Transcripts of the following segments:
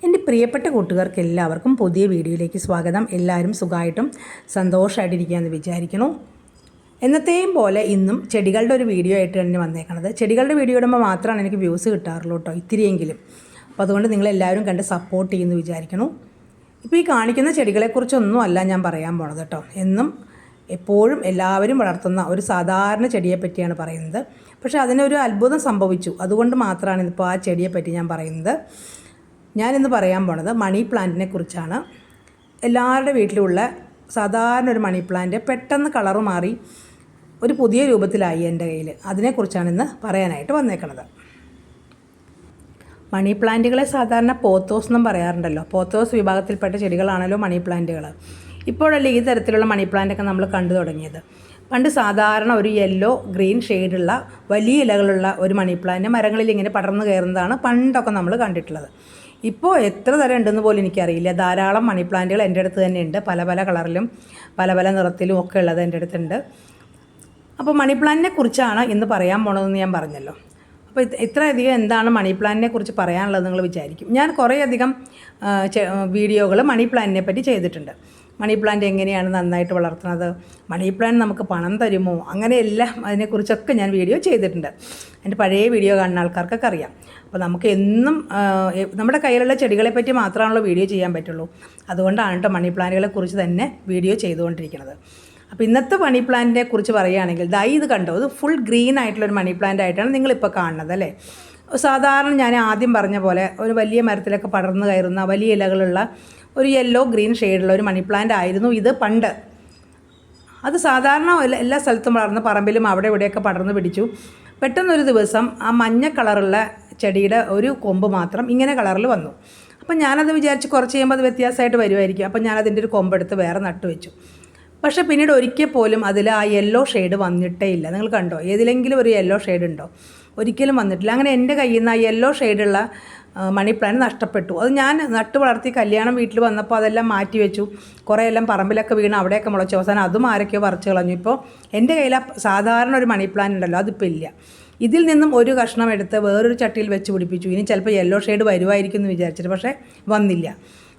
എൻ്റെ പ്രിയപ്പെട്ട കൂട്ടുകാർക്ക് എല്ലാവർക്കും പുതിയ വീഡിയോയിലേക്ക് സ്വാഗതം. എല്ലാവരും സുഖമായിട്ടും സന്തോഷമായിട്ടിരിക്കുകയെന്ന് വിചാരിക്കുന്നു. എന്നത്തെയും പോലെ ഇന്നും ചെടികളുടെ ഒരു വീഡിയോ ആയിട്ട് തന്നെ വന്നേക്കണത്. ചെടികളുടെ വീഡിയോ ഇടുമ്പോൾ മാത്രമാണ് എനിക്ക് വ്യൂസ് കിട്ടാറുള്ളൂ കേട്ടോ, ഇത്തിരിയെങ്കിലും. അപ്പോൾ അതുകൊണ്ട് നിങ്ങളെല്ലാവരും കണ്ട് സപ്പോർട്ട് ചെയ്യുമെന്ന് വിചാരിക്കുന്നു. ഇപ്പോൾ ഈ കാണിക്കുന്ന ചെടികളെക്കുറിച്ചൊന്നും അല്ല ഞാൻ പറയാൻ പോണത് കേട്ടോ. എപ്പോഴും എല്ലാവരും വളർത്തുന്ന ഒരു സാധാരണ ചെടിയെ പറ്റിയാണ് പറയുന്നത്. പക്ഷേ അതിനൊരു അത്ഭുതം സംഭവിച്ചു. അതുകൊണ്ട് മാത്രമാണ് ഇപ്പോൾ ആ ചെടിയെപ്പറ്റി ഞാൻ പറയുന്നത്. ഞാനിന്ന് പറയാൻ പോണത് മണി പ്ലാന്റിനെ കുറിച്ചാണ്. എല്ലാവരുടെ വീട്ടിലുള്ള സാധാരണ ഒരു മണി പ്ലാന്റ് പെട്ടെന്ന് കളറ് മാറി ഒരു പുതിയ രൂപത്തിലായി എൻ്റെ കയ്യിൽ. അതിനെക്കുറിച്ചാണ് ഇന്ന് പറയാനായിട്ട് വന്നേക്കണത്. മണി പ്ലാന്റുകളെ സാധാരണ പോത്തോസ് എന്നും പറയാറുണ്ടല്ലോ. പോത്തോസ് വിഭാഗത്തിൽപ്പെട്ട ചെടികളാണല്ലോ മണി പ്ലാന്റുകൾ. ഇപ്പോഴല്ലേ ഈ തരത്തിലുള്ള മണി പ്ലാന്റൊക്കെ നമ്മൾ കണ്ടു തുടങ്ങിയത്. പണ്ട് സാധാരണ ഒരു യെല്ലോ ഗ്രീൻ ഷെയ്ഡുള്ള വലിയ ഇലകളുള്ള ഒരു മണി പ്ലാന്റ് മരങ്ങളിൽ ഇങ്ങനെ പടർന്നു കയറുന്നതാണ് പണ്ടൊക്കെ നമ്മൾ കണ്ടിട്ടുള്ളത്. ഇപ്പോൾ എത്ര തരം ഉണ്ടെന്ന് പോലും എനിക്കറിയില്ല. ധാരാളം മണി പ്ലാന്റുകൾ എൻ്റെ അടുത്ത് തന്നെ ഉണ്ട്. പല പല കളറിലും പല പല നിറത്തിലും ഒക്കെ ഉള്ളത് എൻ്റെ അടുത്തുണ്ട്. അപ്പോൾ മണി പ്ലാന്റിനെ കുറിച്ചാണ് ഇന്ന് പറയാൻ പോണതെന്ന് ഞാൻ പറഞ്ഞല്ലോ. അപ്പോൾ ഇത്രയധികം എന്താണ് മണി പ്ലാന്റിനെ കുറിച്ച് പറയാനുള്ളത് നിങ്ങൾ വിചാരിക്കും. ഞാൻ കുറേയധികം വീഡിയോകൾ മണി പ്ലാന്റിനെ പറ്റി ചെയ്തിട്ടുണ്ട്. മണി പ്ലാന്റ് എങ്ങനെയാണ് നന്നായിട്ട് വളർത്തുന്നത്, മണി പ്ലാന്റ് നമുക്ക് പണം തരുമോ, അങ്ങനെയെല്ലാം അതിനെക്കുറിച്ചൊക്കെ ഞാൻ വീഡിയോ ചെയ്തിട്ടുണ്ട്. എൻ്റെ പഴയ വീഡിയോ കാണുന്ന ആൾക്കാർക്കൊക്കെ അറിയാം. അപ്പോൾ നമുക്ക് എന്നും നമ്മുടെ കയ്യിലുള്ള ചെടികളെ പറ്റി മാത്രമാണല്ലോ വീഡിയോ ചെയ്യാൻ പറ്റുള്ളൂ. അതുകൊണ്ടാണ് കേട്ടോ മണി പ്ലാന്റുകളെ കുറിച്ച് തന്നെ വീഡിയോ ചെയ്തുകൊണ്ടിരിക്കുന്നത്. അപ്പോൾ ഇന്നത്തെ മണി പ്ലാന്റിനെ കുറിച്ച് പറയുകയാണെങ്കിൽ ഇത് കണ്ടോ, ഇത് ഫുൾ ഗ്രീൻ ആയിട്ടുള്ളൊരു മണി പ്ലാന്റ് ആയിട്ടാണ് നിങ്ങളിപ്പോൾ കാണുന്നത് അല്ലേ. സാധാരണ ഞാൻ ആദ്യം പറഞ്ഞ പോലെ ഒരു വലിയ മരത്തിലൊക്കെ പടർന്നു കയറുന്ന വലിയ ഇലകളുള്ള ഒരു യെല്ലോ ഗ്രീൻ ഷെയ്ഡുള്ള ഒരു മണി പ്ലാന്റ് ആയിരുന്നു ഇത് പണ്ട്. അത് സാധാരണ എല്ലാ സ്ഥലത്തും വളർന്ന് പറമ്പിലും അവിടെ ഇവിടെയൊക്കെ പടർന്നു പിടിച്ചു. പെട്ടെന്നൊരു ദിവസം ആ മഞ്ഞ കളറുള്ള ചെടിയുടെ ഒരു കൊമ്പ് മാത്രം ഇങ്ങനെ കളറിൽ വന്നു. അപ്പം ഞാനത് വിചാരിച്ച് കുറച്ച് കഴിയുമ്പോൾ അത് വ്യത്യാസമായിട്ട് വരുമായിരിക്കും. അപ്പം ഞാനതിൻ്റെ ഒരു കൊമ്പെടുത്ത് വേറെ നട്ടുവെച്ചു. പക്ഷേ പിന്നീട് ഒരിക്കൽ പോലും അതിൽ ആ യെല്ലോ ഷെയ്ഡ് വന്നിട്ടേ ഇല്ല. നിങ്ങൾ കണ്ടോ, ഏതിലെങ്കിലും ഒരു യെല്ലോ ഷെയ്ഡ് ഉണ്ടോ? ഒരിക്കലും വന്നിട്ടില്ല. അങ്ങനെ എൻ്റെ കയ്യിൽ നിന്ന് ആ യെല്ലോ ഷെയ്ഡുള്ള മണി പ്ലാന്റ് നഷ്ടപ്പെട്ടു. അത് ഞാൻ നട്ട് വളർത്തി കല്യാണം വീട്ടിൽ വന്നപ്പോൾ അതെല്ലാം മാറ്റി വെച്ചു. കുറേ എല്ലാം പറമ്പിലൊക്കെ വീണ് അവിടെയൊക്കെ മുളച്ചു. അവസാനം അതും ആരൊക്കെയോ പറിച്ച് കളഞ്ഞു. ഇപ്പോൾ എൻ്റെ കയ്യിൽ സാധാരണ ഒരു മണി പ്ലാന്റ് ഉണ്ടല്ലോ, അതിപ്പോൾ ഇല്ല. ഇതിൽ നിന്നും ഒരു കഷ്ണം എടുത്ത് വേറൊരു ചട്ടിയിൽ വെച്ച് പിടിപ്പിച്ചു. ഇനി ചിലപ്പോൾ യെല്ലോ ഷെയ്ഡ് വരുമായിരിക്കും എന്ന് വിചാരിച്ചിട്ട്, പക്ഷേ വന്നില്ല.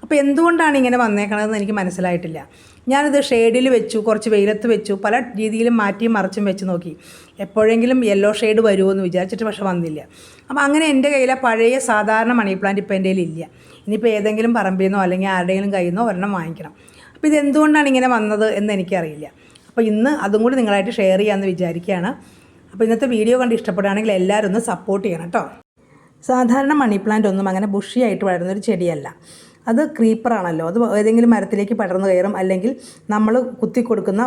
അപ്പോൾ എന്തുകൊണ്ടാണ് ഇങ്ങനെ വന്നേക്കണതെന്ന് എനിക്ക് മനസ്സിലായിട്ടില്ല. ഞാനിത് ഷെയ്ഡിൽ വെച്ചു, കുറച്ച് വെയിലത്ത് വെച്ചു, പല രീതിയിലും മാറ്റിയും മറിച്ചും വെച്ച് നോക്കി. എപ്പോഴെങ്കിലും യെല്ലോ ഷെയ്ഡ് വരുമോ എന്ന് വിചാരിച്ചിട്ട്, പക്ഷെ വന്നില്ല. അപ്പോൾ അങ്ങനെ എൻ്റെ കയ്യിലെ പഴയ സാധാരണ മണി പ്ലാന്റ് ഇപ്പോൾ എൻ്റെ കയ്യിലില്ല. ഇനിയിപ്പോൾ ഏതെങ്കിലും പറമ്പിൽ നിന്നോ അല്ലെങ്കിൽ ആരുടെയെങ്കിലും കയ്യിൽ നിന്നോ ഒരെണ്ണം വാങ്ങിക്കണം. അപ്പോൾ ഇതെന്തുകൊണ്ടാണ് ഇങ്ങനെ വന്നത് എന്ന് എനിക്കറിയില്ല. അപ്പോൾ ഇന്ന് അതും കൂടി നിങ്ങളായിട്ട് ഷെയർ ചെയ്യാമെന്ന് വിചാരിക്കുകയാണ്. അപ്പോൾ ഇന്നത്തെ വീഡിയോ കണ്ട് ഇഷ്ടപ്പെടുകയാണെങ്കിൽ എല്ലാവരും ഒന്ന് സപ്പോർട്ട് ചെയ്യണം കേട്ടോ. സാധാരണ മണി പ്ലാന്റ് ഒന്നും അങ്ങനെ ബുഷിയായിട്ട് വളരുന്നൊരു ചെടിയല്ല. അത് ക്രീപ്പറാണല്ലോ. അത് ഏതെങ്കിലും മരത്തിലേക്ക് പടർന്നു കയറും, അല്ലെങ്കിൽ നമ്മൾ കുത്തി കൊടുക്കുന്ന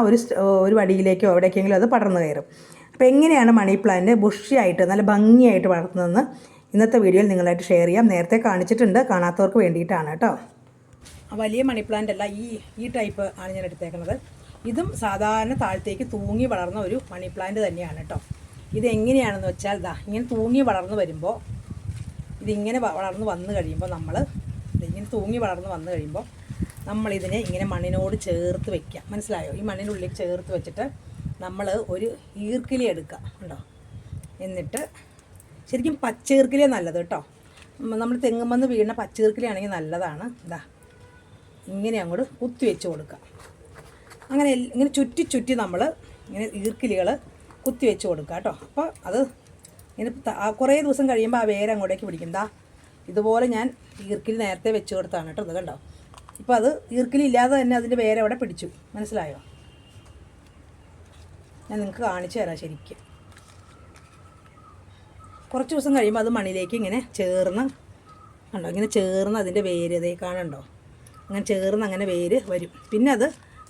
ഒരു വടിയിലേക്കോ എവിടേക്കെങ്കിലും അത് പടർന്നു കയറും. അപ്പോൾ എങ്ങനെയാണ് മണി പ്ലാന്റ് ബുഷിയായിട്ട് നല്ല ഭംഗിയായിട്ട് വളർത്തുന്നതെന്ന് ഇന്നത്തെ വീഡിയോയിൽ നിങ്ങളായിട്ട് ഷെയർ ചെയ്യാം. നേരത്തെ കാണിച്ചിട്ടുണ്ട്, കാണാത്തവർക്ക് വേണ്ടിയിട്ടാണ് കേട്ടോ. വലിയ മണി പ്ലാന്റ് അല്ല, ഈ ടൈപ്പ് ആണ് ഞാൻ എടുത്തേക്കുന്നത്. ഇതും സാധാരണ താഴത്തേക്ക് തൂങ്ങി വളർന്ന ഒരു മണി പ്ലാന്റ് തന്നെയാണ് കേട്ടോ. ഇതെങ്ങനെയാണെന്ന് വെച്ചാൽ ഇങ്ങനെ തൂങ്ങി വളർന്നു വരുമ്പോൾ, ഇതിങ്ങനെ വളർന്ന് വന്നു കഴിയുമ്പോൾ ഇങ്ങനെ തൂങ്ങി വളർന്ന് വന്നു കഴിയുമ്പോൾ നമ്മളിതിനെ ഇങ്ങനെ മണ്ണിനോട് ചേർത്ത് വയ്ക്കുക. മനസ്സിലായോ? ഈ മണ്ണിനുള്ളിൽ ചേർത്ത് വെച്ചിട്ട് നമ്മൾ ഒരു ഈർക്കിലി എടുക്കുക ഉണ്ടോ. എന്നിട്ട് ശരിക്കും പച്ചീർക്കിലിയെ നല്ലത് കേട്ടോ. നമ്മൾ തെങ്ങുമെന്ന് വീഴുന്ന പച്ചീർക്കിലിയാണെങ്കിൽ നല്ലതാണ്. ഇങ്ങനെ അങ്ങോട്ട് കുത്തി വെച്ച് കൊടുക്കുക. അങ്ങനെ ഇങ്ങനെ ചുറ്റി നമ്മൾ ഇങ്ങനെ ഈർക്കിലികൾ കുത്തി വെച്ച് കൊടുക്കുക കേട്ടോ. അപ്പോൾ അത് ഇങ്ങനെ കുറേ ദിവസം കഴിയുമ്പോൾ ആ വേര് അങ്ങോട്ടേക്ക് പിടിക്കും. ഇതുപോലെ ഞാൻ ഈർക്കിലി നേരത്തെ വെച്ച് കൊടുത്താണ് കേട്ടോ. ഇത് കണ്ടോ, ഇപ്പോൾ അത് ഈർക്കിലി ഇല്ലാതെ തന്നെ അതിൻ്റെ വേര് അവിടെ പിടിച്ചു. മനസ്സിലായോ? ഞാൻ നിങ്ങൾക്ക് കാണിച്ചു തരാം. ശരിക്കും കുറച്ച് ദിവസം കഴിയുമ്പോൾ അത് മണ്ണിലേക്ക് ഇങ്ങനെ ചേർന്ന് കണ്ടോ, ഇങ്ങനെ ചേർന്ന് അതിൻ്റെ വേര് ഇതേ കാണണ്ടോ, അങ്ങനെ ചേർന്ന് അങ്ങനെ വേര് വരും. പിന്നെ അത്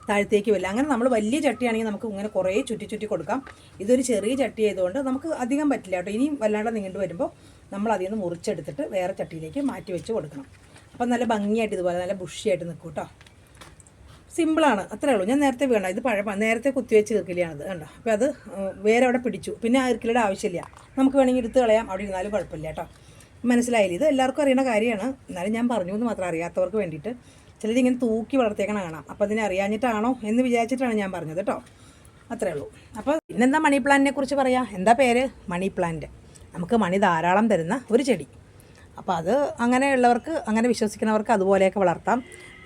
താഴത്തേക്ക് വരില്ല. അങ്ങനെ നമ്മൾ വലിയ ചട്ടിയാണെങ്കിൽ നമുക്ക് ഇങ്ങനെ കുറേ ചുറ്റി കൊടുക്കാം. ഇതൊരു ചെറിയ ചട്ടി ആയതുകൊണ്ട് നമുക്ക് അധികം പറ്റില്ല കേട്ടോ. ഇനിയും വല്ലാണ്ട് നീണ്ടു വരുമ്പോൾ നമ്മൾ അതിൽ നിന്ന് മുറിച്ചെടുത്തിട്ട് വേറെ ചട്ടിയിലേക്ക് മാറ്റി വെച്ച് കൊടുക്കണം. അപ്പം നല്ല ഭംഗിയായിട്ട് ഇതുപോലെ നല്ല ബുഷിയായിട്ട് നിൽക്കും കേട്ടോ. സിമ്പിളാണ്, അത്രേ ഉള്ളൂ. ഞാൻ നേരത്തെ വീണ ഇത് നേരത്തെ കുത്തിവെച്ച് ഈർക്കിലിയാണിത് കണ്ടോ. അപ്പോൾ അത് വേറെ അവിടെ പിടിച്ചു. പിന്നെ ആ ഈർക്കിലിയുടെ ആവശ്യമില്ല, നമുക്ക് വേണമെങ്കിൽ എടുത്ത് കളയാം. അവിടെ ഇരുന്നാലും കുഴപ്പമില്ല കേട്ടോ. മനസ്സിലായില്ല? ഇത് എല്ലാവർക്കും അറിയുന്ന കാര്യമാണ്. എന്നാലും ഞാൻ പറഞ്ഞു എന്ന് മാത്രം, അറിയാത്തവർക്ക് വേണ്ടിയിട്ട്. ചിലരിങ്ങനെ തൂക്കി വളർത്തിയേക്കണ കാണാം. അപ്പോൾ അതിനെ അറിയാഞ്ഞിട്ടാണോ എന്ന് വിചാരിച്ചിട്ടാണ് ഞാൻ പറഞ്ഞത് കേട്ടോ. അത്രേ ഉള്ളൂ. അപ്പോൾ പിന്നെന്താ മണി പ്ലാന്റിനെ കുറിച്ച് പറയാം. എന്താ പേര്? Money plant. നമുക്ക് മണി ധാരാളം തരുന്ന ഒരു ചെടി. അപ്പോൾ അത് അങ്ങനെയുള്ളവർക്ക്, അങ്ങനെ വിശ്വസിക്കുന്നവർക്ക് അതുപോലെയൊക്കെ വളർത്താം.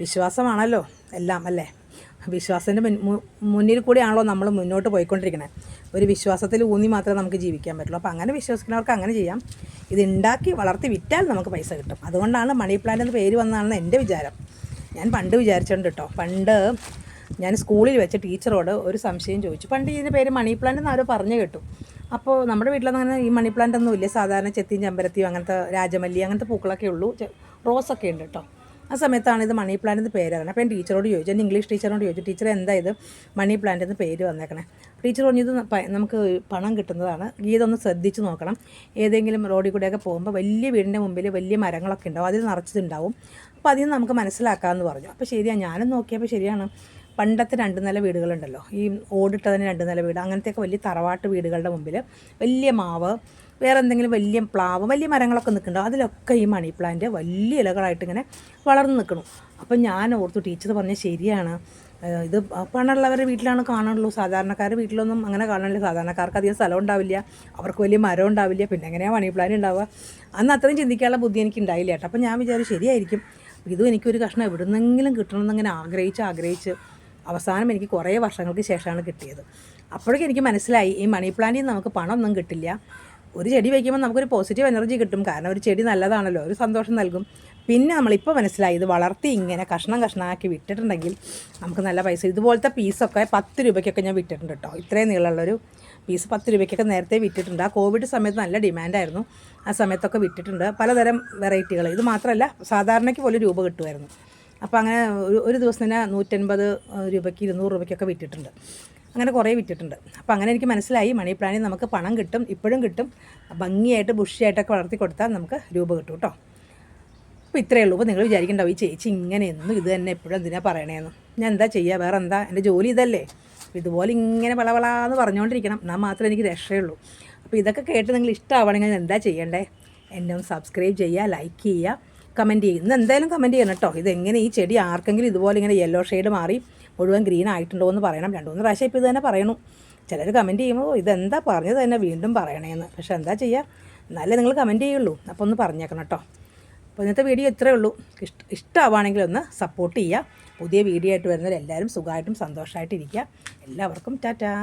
വിശ്വാസമാണല്ലോ എല്ലാം അല്ലേ. വിശ്വാസത്തിൻ്റെ മുന്നിൽ കൂടിയാണല്ലോ നമ്മൾ മുന്നോട്ട് പോയിക്കൊണ്ടിരിക്കുന്നത്. ഒരു വിശ്വാസത്തിൽ ഊന്നി മാത്രമേ നമുക്ക് ജീവിക്കാൻ പറ്റുള്ളൂ. അപ്പോൾ അങ്ങനെ വിശ്വസിക്കുന്നവർക്ക് അങ്ങനെ ചെയ്യാം. ഇത് ഉണ്ടാക്കി വളർത്തി വിറ്റാൽ നമുക്ക് പൈസ കിട്ടും. അതുകൊണ്ടാണ് മണി പ്ലാന്റ് എന്ന് പേര് വന്നതാണെന്ന് എൻ്റെ വിചാരം. ഞാൻ പണ്ട് വിചാരിച്ചിട്ടുണ്ട് കേട്ടോ. പണ്ട് ഞാൻ സ്കൂളിൽ വെച്ച ടീച്ചറോട് ഒരു സംശയം ചോദിച്ചു. പണ്ട് ഇതിൻ്റെ പേര് മണി പ്ലാന്റ് എന്ന് ആരോ പറഞ്ഞു കേട്ടു. അപ്പോൾ നമ്മുടെ വീട്ടിലൊന്നും അങ്ങനെ ഈ മണി പ്ലാന്റ് ഒന്നും ഇല്ല. സാധാരണ ചെത്തിയും ചെമ്പരത്തിയും അങ്ങനത്തെ രാജമല്ലി അങ്ങനത്തെ പൂക്കളൊക്കെ ഉള്ളൂ. റോസൊക്കെ ഉണ്ട് കേട്ടോ. ആ സമയത്താണ് ഇത് മണി പ്ലാന്റ് എന്ന് പേര് പറഞ്ഞത്. അപ്പോൾ ഞാൻ ടീച്ചറോട് ചോദിച്ചു, എൻ്റെ ഇംഗ്ലീഷ് ടീച്ചറോട് ചോദിച്ചു, ടീച്ചർ എന്താ ഇത് മണി പ്ലാന്റ് എന്ന് പേര് വന്നേക്കണേ. ടീച്ചർ പറഞ്ഞു, ഇത് നമുക്ക് പണം കിട്ടുന്നതാണ്, ഗീത ഒന്ന് ശ്രദ്ധിച്ച് നോക്കണം. ഏതെങ്കിലും റോഡിൽ കൂടെയൊക്കെ പോകുമ്പോൾ വലിയ വീടിൻ്റെ മുമ്പിൽ വലിയ മരങ്ങളൊക്കെ ഉണ്ടാവും, അതിൽ നിറച്ചിട്ടുണ്ടാവും. അപ്പോൾ അതിൽ നിന്ന് നമുക്ക് മനസ്സിലാക്കാമെന്ന് പറഞ്ഞു. അപ്പോൾ ശരിയാണ്, ഞാനും നോക്കിയപ്പോൾ ശരിയാണ്. പണ്ടത്തെ 2 നില വീടുകളുണ്ടല്ലോ, ഈ ഓടിട്ടതിന് 2 നില വീട്, അങ്ങനത്തെയൊക്കെ വലിയ തറവാട്ട് വീടുകളുടെ മുമ്പിൽ വലിയ മാവ്, വേറെ എന്തെങ്കിലും വലിയ പ്ലാവ്, വലിയ മരങ്ങളൊക്കെ നിൽക്കുന്നുണ്ടോ, അതിലൊക്കെ ഈ മണി പ്ലാന്റ് വലിയ ഇലകളായിട്ട് ഇങ്ങനെ വളർന്നു നിൽക്കണം. അപ്പം ഞാൻ ഓർത്തു, ടീച്ചർ പറഞ്ഞാൽ ശരിയാണ്, ഇത് പണമുള്ളവരുടെ വീട്ടിലാണ് കാണുള്ളൂ, സാധാരണക്കാരുടെ വീട്ടിലൊന്നും അങ്ങനെ കാണാനില്ല. സാധാരണക്കാർക്ക് അധികം സ്ഥലം ഉണ്ടാവില്ല, അവർക്ക് വലിയ മരം ഉണ്ടാവില്ല, പിന്നെ എങ്ങനെയാണ് മണി പ്ലാന്റ് ഉണ്ടാവുക? അന്ന് അത്രയും ചിന്തിക്കാനുള്ള ബുദ്ധി എനിക്ക് ഉണ്ടായില്ല കേട്ടോ. അപ്പം ഞാൻ വിചാരിച്ചു ശരിയായിരിക്കും, ഇതും എനിക്കൊരു കഷ്ണം എവിടുന്നെങ്കിലും കിട്ടണമെന്നിങ്ങനെ ആഗ്രഹിച്ച് അവസാനം എനിക്ക് കുറേ വർഷങ്ങൾക്ക് ശേഷമാണ് കിട്ടിയത്. അപ്പോഴേക്കും എനിക്ക് മനസ്സിലായി, ഈ മണി പ്ലാന്റിൽ നിന്ന് നമുക്ക് പണമൊന്നും കിട്ടില്ല. ഒരു ചെടി വയ്ക്കുമ്പോൾ നമുക്കൊരു പോസിറ്റീവ് എനർജി കിട്ടും, കാരണം ഒരു ചെടി നല്ലതാണല്ലോ, ഒരു സന്തോഷം നൽകും. പിന്നെ നമ്മളിപ്പോൾ മനസ്സിലായി, ഇത് വളർത്തി ഇങ്ങനെ കഷ്ണമാക്കി വിട്ടിട്ടുണ്ടെങ്കിൽ നമുക്ക് നല്ല പൈസ. ഇതുപോലത്തെ പീസൊക്കെ 10 രൂപയ്ക്കൊക്കെ ഞാൻ വിറ്റിട്ടുണ്ട് കേട്ടോ. ഇത്രയും നീളമുള്ളൊരു പീസ് 10 രൂപയ്ക്കൊക്കെ നേരത്തെ വിറ്റിട്ടുണ്ട്. ആ കോവിഡ് സമയത്ത് നല്ല ഡിമാൻഡായിരുന്നു, ആ സമയത്തൊക്കെ വിറ്റിട്ടുണ്ട്. പലതരം വെറൈറ്റികൾ. ഇത് മാത്രമല്ല, സാധാരണയ്ക്ക് പോലും രൂപ കിട്ടുമായിരുന്നു. അപ്പോൾ അങ്ങനെ ഒരു ദിവസം തന്നെ 150 രൂപയ്ക്ക് 200 രൂപയ്ക്കൊക്കെ വിറ്റിട്ടുണ്ട്. അങ്ങനെ കുറേ വിറ്റിട്ടുണ്ട്. അപ്പോൾ അങ്ങനെ എനിക്ക് മനസ്സിലായി, മണി പ്ലാന്റിൽ നമുക്ക് പണം കിട്ടും, ഇപ്പോഴും കിട്ടും. ഭംഗിയായിട്ട് ബുഷിയായിട്ടൊക്കെ വളർത്തി കൊടുത്താൽ നമുക്ക് രൂപ കിട്ടും കേട്ടോ. അപ്പോൾ ഇത്രയേ ഉള്ളൂ. അപ്പോൾ നിങ്ങൾ വിചാരിക്കേണ്ടാവും, ഈ ചേച്ചി ഇങ്ങനെ എന്നും ഇത് തന്നെ എപ്പോഴും എന്തിനാ പറയണേന്ന്. ഞാൻ എന്താ ചെയ്യുക, വേറെ എന്താ, എൻ്റെ ജോലി ഇതല്ലേ. ഇതുപോലെ ഇങ്ങനെ വളവളാന്ന് പറഞ്ഞുകൊണ്ടിരിക്കണം, എന്നാൽ മാത്രമേ എനിക്ക് രക്ഷയുള്ളൂ. അപ്പോൾ ഇതൊക്കെ കേട്ട് നിങ്ങൾ ഇഷ്ടമാവണമെങ്കിൽ എന്താ ചെയ്യേണ്ടേ? എന്നെ ഒന്ന് സബ്സ്ക്രൈബ് ചെയ്യുക, ലൈക്ക് ചെയ്യുക, കമൻറ്റ് ചെയ്യുക. ഇന്ന് എന്തായാലും കമൻറ്റ് ചെയ്യണം കേട്ടോ. ഇതെങ്ങനെ ഈ ചെടി ആർക്കെങ്കിലും ഇതുപോലെ ഇങ്ങനെ യെല്ലോ ഷെയ്ഡ് മാറി മുഴുവൻ ഗ്രീൻ ആയിട്ടുണ്ടോ എന്ന് പറയണം. 2-3 പ്രാവശ്യം ഇപ്പോൾ ഇത് തന്നെ പറയണു. ചിലർ കമൻറ്റ് ചെയ്യുമ്പോൾ ഇതെന്താ പറഞ്ഞത് തന്നെ വീണ്ടും പറയണേന്ന്. പക്ഷെ എന്താ ചെയ്യുക, എന്നാലേ നിങ്ങൾ കമൻറ്റ് ചെയ്യുള്ളൂ. അപ്പോൾ ഒന്ന് പറഞ്ഞേക്കണം കേട്ടോ. അപ്പോൾ ഇന്നത്തെ വീഡിയോ ഇത്രയേ ഉള്ളൂ. ഇഷ്ടമാവുകയാണെങ്കിൽ ഒന്ന് സപ്പോർട്ട് ചെയ്യുക. പുതിയ വീഡിയോ ആയിട്ട് വരുന്നവരെല്ലാവരും സുഖമായിട്ടും സന്തോഷമായിട്ടിരിക്കുക. എല്ലാവർക്കും ടാറ്റാ.